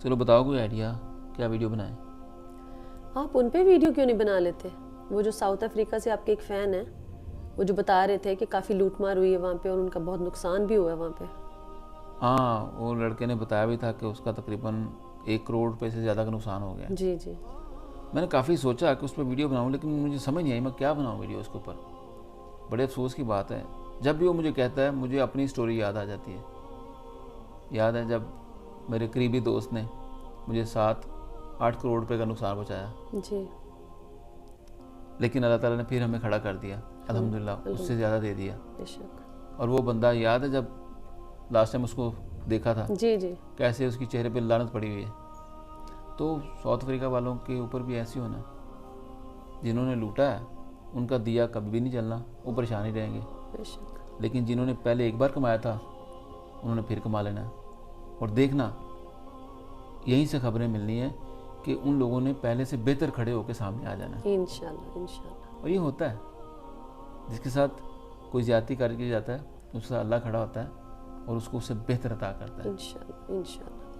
चलो बताओ कोई आइडिया, क्या वीडियो बनाएं? आप उन पे वीडियो क्यों नहीं बना लेते? वो जो साउथ अफ्रीका से आपके एक फ़ैन है, वो जो बता रहे थे कि काफ़ी लूटमार हुई है वहाँ पे और उनका बहुत नुकसान भी हुआ है वहाँ पे। हाँ, वो लड़के ने बताया भी था कि उसका तकरीबन 1 करोड़ रुपए से ज़्यादा का नुकसान हो गया है। जी जी। मैंने काफ़ी सोचा कि उस पर वीडियो बनाऊँ, लेकिन मुझे समझ नहीं आई मैं क्या बनाऊँ वीडियो उसके ऊपर। बड़े अफसोस की बात है, जब भी वो मुझे कहता है मुझे अपनी स्टोरी याद आ जाती है। याद है जब मेरे करीबी दोस्त ने मुझे 7-8 करोड़ रुपए का नुकसान पहुँचाया, जी। लेकिन अल्लाह ताला ने फिर हमें खड़ा कर दिया, अल्हम्दुलिल्लाह, उससे ज़्यादा दे दिया। बेशक। और वो बंदा याद है जब लास्ट टाइम उसको देखा था, जी जी। कैसे उसकी चेहरे पे लानत पड़ी हुई है। तो साउथ अफ्रीका वालों के ऊपर भी ऐसी होना, जिन्होंने लूटा है उनका दिया कभी भी नहीं चलना, वो परेशान ही रहेंगे। बेशक। लेकिन जिन्होंने पहले एक बार कमाया था उन्होंने फिर कमा लेना है। और देखना, यहीं से खबरें मिलनी है कि उन लोगों ने पहले से बेहतर खड़े होकर सामने आ जाना है। इंशाल्लाह इंशाल्लाह। और ये होता है, जिसके साथ कोई ज़्यादती करके जाता है उसके साथ अल्लाह खड़ा होता है और उसको उससे बेहतर अता करता है। इंशाल्लाह इंशाल्लाह।